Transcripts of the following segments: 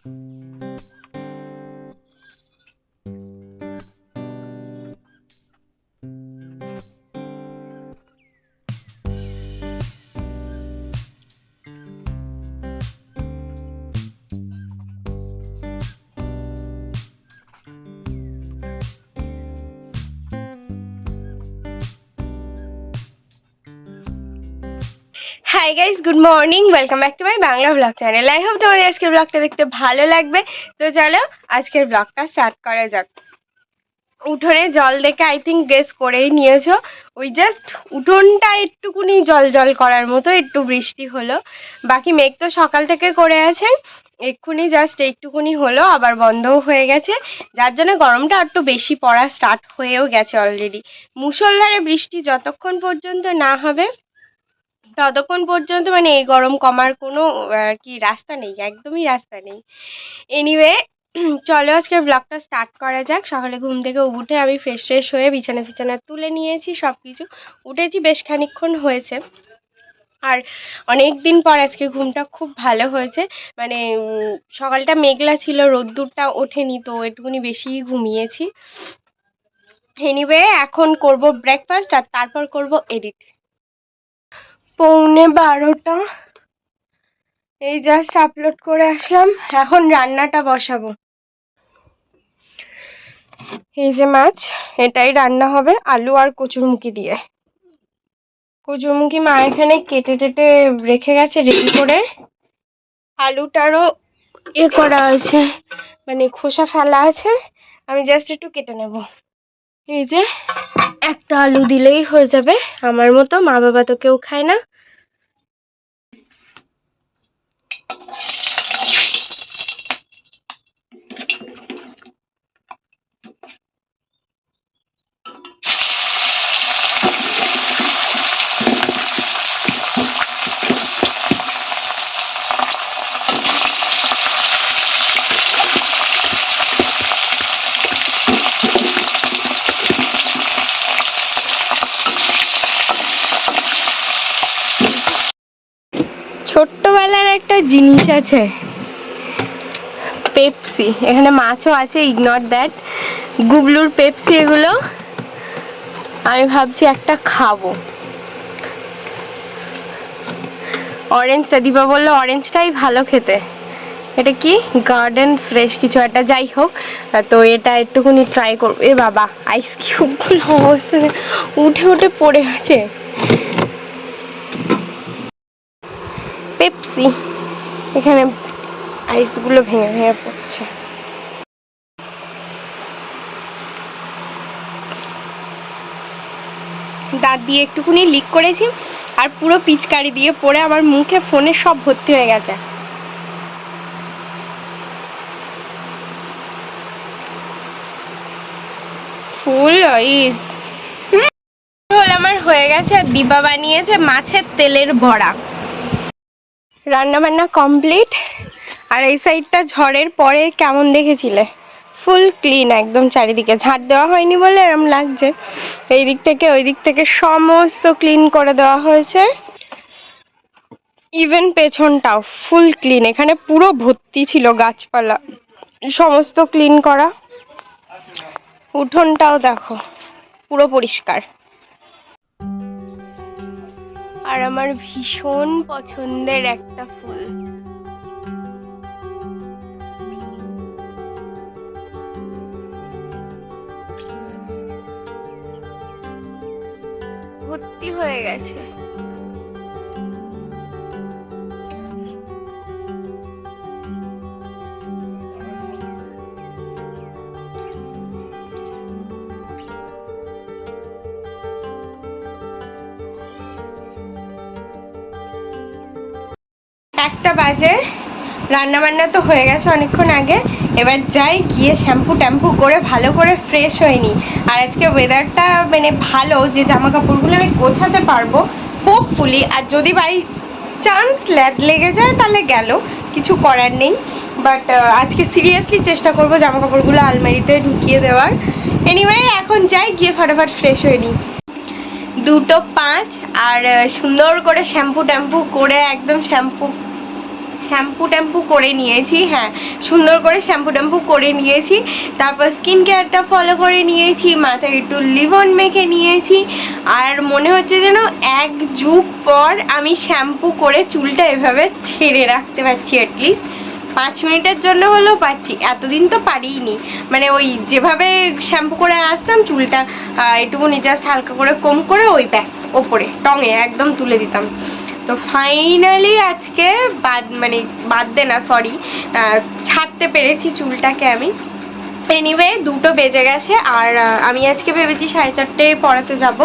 Hi guys, good morning, welcome back to my Bangla blog channel. I hope তোমাদের আজকের ব্লগটা দেখতে ভালো লাগবে। তো চলো আজকের ব্লগটা স্টার্ট করা যাক। উঠোনে জল দেখে আই থিঙ্ক গেস করেই নিয়েছো, ওই জাস্ট উঠোনটা একটুকুনি জল জল করার মতো একটু বৃষ্টি হলো। বাকি মেঘ তো সকাল থেকে করে আছে, এক্ষুনি জাস্ট একটুকুনি হলো, আবার বন্ধও হয়ে গেছে, যার জন্য গরমটা একটু বেশি পড়া স্টার্ট হয়েও গেছে অলরেডি। মুষলধারে বৃষ্টি যতক্ষণ পর্যন্ত না হবে ততক্ষণ পর্যন্ত মানে এই গরম কমার কোনো কি রাস্তা নেই, একদমই রাস্তা নেই। এনিওয়ে, চলো আজকে ব্লগটা স্টার্ট করা যাক। সকালে ঘুম থেকে উঠে আমি ফ্রেশ হয়ে বিছানা তুলে নিয়েছি, সব কিছু উঠেছি, বেশ খানিকক্ষণ হয়েছে। আর অনেক দিন পর আজকে ঘুমটা খুব ভালো হয়েছে, মানে সকালটা মেঘলা ছিল, রোদ্দুরটা ওঠেনি, তো একটুখানি বেশিই ঘুমিয়েছি। এনিওয়ে, এখন করব ব্রেকফাস্ট আর তারপর করব এডিট। 11:15, এই জাস্ট আপলোড করে আসলাম, এখন রান্নাটা বসাবো। এই যে মাছ, এটাই রান্না হবে আলু আর কচুরমুখী দিয়ে। কচুরমুখী মা এখানে কেটে টেটে রেখে গেছে রেডি করে। আলুটারও করা আছে, মানে খোসা ফেলা আছে, আমি জাস্ট একটু কেটে নেব। এই যে একটা আলু দিলেই হয়ে যাবে, আমার মতো, মা বাবা তো কেউ খায় না। ছোট্টবেলার একটা জিনিস আছে, পেপসি। এখানে মাছও আছে, ইগনোর দ্যাট, গুবলুর পেপসি এগুলো। আমি ভাবছি একটা খাবো। অরেঞ্জটা, দীপা বললো অরেঞ্জটাই ভালো খেতে। এটা কি গার্ডেন ফ্রেশ কিছু একটা, যাই হোক, তো এটা একটুখানি ট্রাই করবো। এ বাবা, আইস কিউবগুলো অবস্থা উঠে উঠে পড়ে আছে। পেপসি, এখানে আইসগুলো ভেঙে ভেঙে পড়ছে। দাঁত দিয়ে একটুখানি লিক করেছি, আর পুরো পিচকারি দিয়ে পড়ে আমার মুখে ফোনে সব ভর্তি হয়ে গেছে। ফুল আইস আমার হয়ে গেছে, আর দিবা বানিয়েছে মাছের তেলের বড়া। রান্না বান্না কমপ্লিট। আর এই সাইডটা ঝড়ের পরে কেমন দেখেছিলে, ফুল ক্লিন একদম, চারিদিকে ঝাঁট দেওয়া হয়নি বলে এরকম লাগছে। এই দিক থেকে ওই দিক থেকে সমস্ত ক্লিন করে দেওয়া হয়েছে, ইভেন পেছনটাও ফুল ক্লিন। এখানে পুরো ভর্তি ছিল গাছপালা, সমস্ত ক্লিন করা। উঠোনটাও দেখো পুরো পরিষ্কার। আর আমার ভীষণ পছন্দের একটা ফুল, ভর্তি হয়ে গেছে। একটা বাজে, রান্না বান্না তো হয়ে গেছে অনেকক্ষণ আগে। এবার যাই, গিয়ে শ্যাম্পু ট্যাম্পু করে ভালো করে ফ্রেশ হয়ে নিই। আর আজকে ওয়েদারটা মানে ভালো, যে জামা কাপড়গুলো আমি গোছাতে পারবো হোপফুলি। আর যদি বাই চান্স ল্যাদ লেগে যায় তাহলে গেল, কিছু করার নেই। বাট আজকে সিরিয়াসলি চেষ্টা করবো জামা কাপড়গুলো আলমারিতে ঢুকিয়ে দেওয়ার। এনিওয়ে, এখন যাই, গিয়ে ফটাফট ফ্রেশ হয়ে নিই। 2:05, আর সুন্দর করে শ্যাম্পু ট্যাম্পু করে একদম শ্যাম্পু শ্যাম্পু ট্যাম্পু করে নিয়েছি, হ্যাঁ সুন্দর করে শ্যাম্পু ট্যাম্পু করে নিয়েছি। তারপর স্কিন কেয়ারটা ফলো করে নিয়েছি, মাথায় একটু লিভন মেখে নিয়েছি। আর মনে হচ্ছে যেন এক যুগ পর আমি শ্যাম্পু করে চুলটা এভাবে ছেড়ে রাখতে পারছি, অ্যাটলিস্ট 5 মিনিটের জন্য হলেও পাচ্ছি। এতদিন তো পারিনি, মানে ওই যেভাবে শ্যাম্পু করে আসতাম চুলটা একটুকুনি জাস্ট হালকা করে কম করে ওই ব্যাস ওপরে টঙে একদম তুলে দিতাম। তো ফাইনালি আজকে বাদ দে না সরি, ছাড়তে পেরেছি চুলটাকে আমি। এনিওয়ে 2টো বেজে গেছে আর আমি আজকে ভেবেছি 4:30 পড়াতে যাব।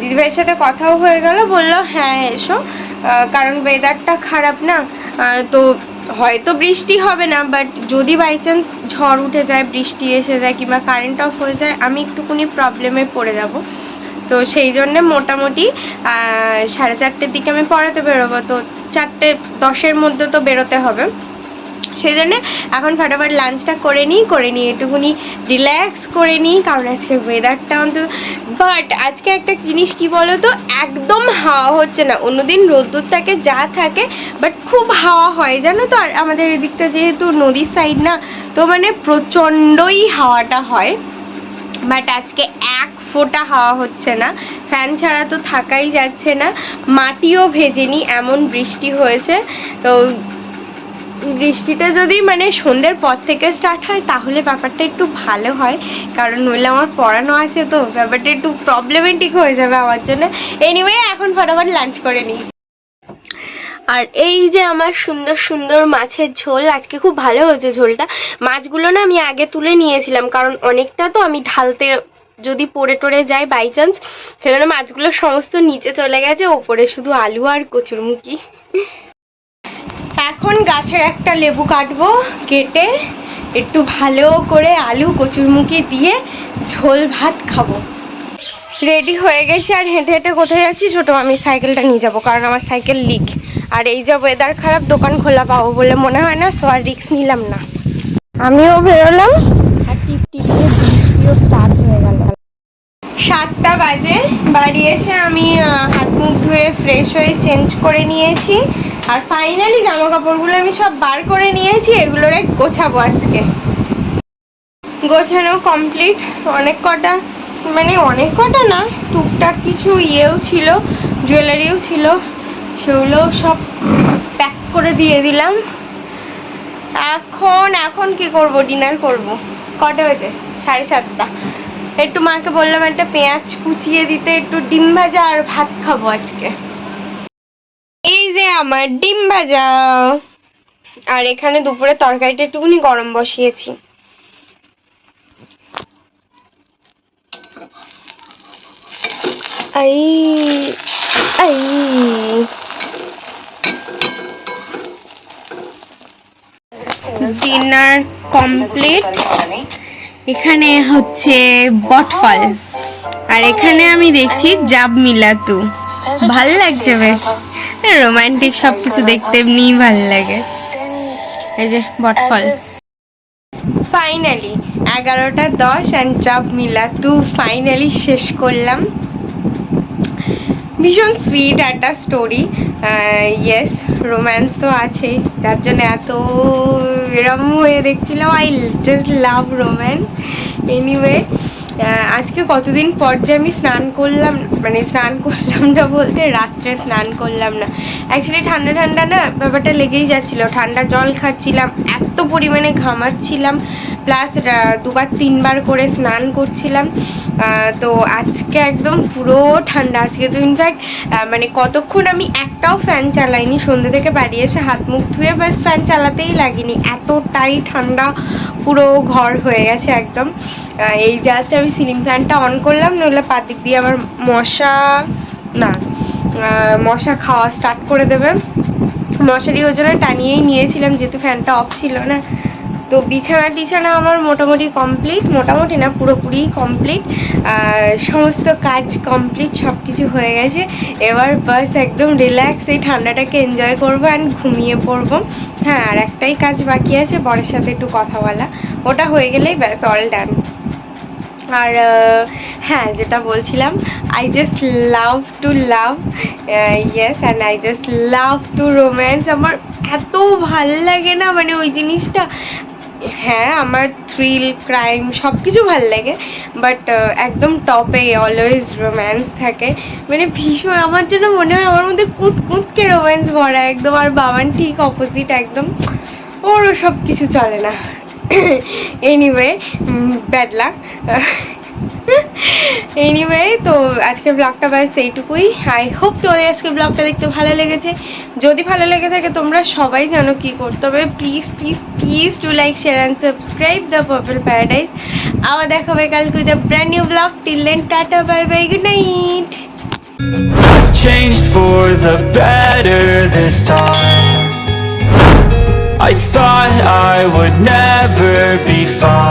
দিদিভাইয়ের সাথে কথাও হয়ে গেল, বললো হ্যাঁ এসো, কারণ ওয়েদারটা খারাপ না, তো হয়তো বৃষ্টি হবে না, বাট যদি বাই চান্স ঝড় উঠে যায়, বৃষ্টি এসে যায় কিংবা কারেন্ট অফ হয়ে যায়, আমি একটুখানি প্রবলেমে পড়ে যাব। তো সেই জন্যে মোটামুটি 4:30 দিকে আমি পড়াতে বেরোবো, তো 4:10 মধ্যে তো বেরোতে হবে। সেই জন্যে এখন ফটাফট লাঞ্চটা করে নিই একটুখানি রিল্যাক্স করে নিই, কারণ আজকে ওয়েদারটা অন্তত। বাট আজকে একটা জিনিস কি বলো তো, একদম হাওয়া হচ্ছে না। অন্যদিন রোদ্দুর থাকে যা থাকে, বাট খুব হাওয়া হয় জানো তো। আর আমাদের এদিকটা যেহেতু নদীর সাইড না, তো মানে প্রচণ্ডই হাওয়াটা হয়। বাট আজকে এক ফোঁটা হাওয়া হচ্ছে না, ফ্যান ছাড়া তো থাকাই যাচ্ছে না। মাটিও ভেজেনি, এমন বৃষ্টি হয়েছে। তো বৃষ্টিটা যদি মানে সন্ধ্যের পর থেকে স্টার্ট হয় তাহলে ব্যাপারটা একটু ভালো হয়, কারণ নইলে আমার পড়ানো আছে, তো ব্যাপারটা একটু প্রবলেমেটিক হয়ে যাবে আমার জন্য। এনিওয়ে এখন ফটাফট লাঞ্চ করে নিই। আর এই যে আমার সুন্দর সুন্দর মাছের ঝোল, আজকে খুব ভালো হয়েছে ঝোলটা। মাছগুলো না আমি আগে তুলে নিয়েছিলাম, কারণ অনেকটা তো আমি ঢালতে যদি পড়ে টড়ে যায় বাই চান্স, সেজন্য মাছগুলো সমস্ত নিচে চলে গেছে, ওপরে শুধু আলু আর কচুরমুখী। এখন গাছের একটা লেবু কাটবো, কেটে একটু ভালো করে আলু কচুরমুখী দিয়ে ঝোল ভাত খাবো। রেডি হয়ে গেছি, আর হেঁটে হেঁটে কোথায় যাচ্ছি, ছোটো আমি সাইকেলটা নিয়ে যাবো, কারণ আমার সাইকেল লিক। আর এই যে ওয়েদার খারাপ, দোকান খোলা পাবো বলে মনে হয় না, সো আর রিস্ক নিলাম না। আমিও বেরোলাম, আর টিপ টিপ দিয়ে বৃষ্টিও স্টার্ট হয়ে গেল। 7টা বাজে। বাড়ি এসে আমি হাত মুখ ধুয়ে ফ্রেশ হয়ে চেঞ্জ করে নিয়েছি, আর ফাইনালি জামা কাপড়গুলো আমি সব বার করে নিয়েছি, এগুলোর গোছাবো আজকে। গোছানো কমপ্লিট। অনেক কটা না, টুকটাক কিছু ইয়েও ছিল, জুয়েলারিও ছিল, সেগুলো সব প্যাক করে দিয়ে দিলাম। এখন কি করব, ডিনার করব। কটা বাজে? 7:30। একটু মাকে বললাম একটা পেঁয়াজ কুচিয়ে দিতে, একটু ডিম ভাজা আর ভাত খাবো আজকে। এই যে আমার ডিম ভাজা, আর এখানে দুপুরে তরকারিটা একটুখানি গরম বসিয়েছি। Dinner complete. এখানে হচ্ছে বটফল, আর এখানে আমি দেখছি জাব মিলাতু। ভাল লাগছে, বেশ রোমান্টিক সবকিছু দেখতে এমনি ভাল লাগে। এই যে বটফল। ফাইনালি 11:10 অ্যান্ড জাব মিলাতু ফাইনালি শেষ করলাম। ভীষণ সুইট একটা স্টোরি। ইয়েস, রোম্যান্স তো আছেই, যার জন্য এত এরম হয়ে দেখছিলাম। I just love romance. Anyway আজকে কতদিন পর যে আমি স্নান করলাম না বলতে, রাত্রে স্নান করলাম না। অ্যাকচুয়ালি ঠান্ডা ঠান্ডা না ব্যাপারটা লেগেই যাচ্ছিলো, ঠান্ডা জল খাচ্ছিলাম, এত পরিমাণে ঘামাচ্ছিলাম, প্লাস 2-3 বার করে স্নান করছিলাম। তো আজকে একদম পুরো ঠান্ডা। আজকে তো ইনফ্যাক্ট মানে কতক্ষণ আমি একটাও ফ্যান চালাইনি, সন্ধ্যে থেকে বাড়ি এসে হাত মুখ ধুয়ে বাস ফ্যান চালাতেই লাগিনি, এতটাই ঠান্ডা পুরো ঘর হয়ে গেছে একদম। এই জাস্ট আমি সিলিং ফ্যানটা অন করলাম, নইলে পার দিক দিয়ে আবার মশা খাওয়া স্টার্ট করে দেবে। মশারি ওই জন্য টানিয়েই নিয়েছিলাম, যেহেতু ফ্যানটা অফ ছিল না। তো বিছানা আমার মোটামুটি কমপ্লিট, মোটামুটি না পুরোপুরি কমপ্লিট, সমস্ত কাজ কমপ্লিট, সব কিছু হয়ে গেছে। এবার বাস একদম রিল্যাক্স এই ঠান্ডাটাকে এনজয় করবো অ্যান্ড ঘুমিয়ে পড়বো। হ্যাঁ, আর একটাই কাজ বাকি আছে, বরের সাথে একটু কথা বলা, ওটা হয়ে গেলেই ব্যাস অল ডান। আর হ্যাঁ, যেটা বলছিলাম, I just love to love, yes, and I just love to romance. আমার এত ভাল লাগে না, মানে ওই জিনিসটা। হ্যাঁ, আমার থ্রিল, ক্রাইম সব কিছু ভাল লাগে, বাট একদম টপে অলওয়েজ রোম্যান্স থাকে। মানে ভীষণ, আমার জন্য মনে হয় আমার মধ্যে কুঁত কুঁতকে রোম্যান্স ভরা একদম। আর বাবান ঠিক অপোজিট একদম, ওর সব কিছু চলে না। Anyway, bad luck. এনিওয়ে, তো আজকের ব্লগটা ব্যাস এইটুকুই। আই হোপ তোমাদের আজকের ব্লগটা দেখতে ভালো লেগেছে। যদি ভালো লেগে থাকে, তোমরা সবাই জানো কি করতে হবে। Please please please do like, share and subscribe the Purple Paradise. আবার দেখা হবে কালকে with a brand new blog. Till then, টাটা, bye bye, good night. I've changed for the better this time. I thought I would never be fine.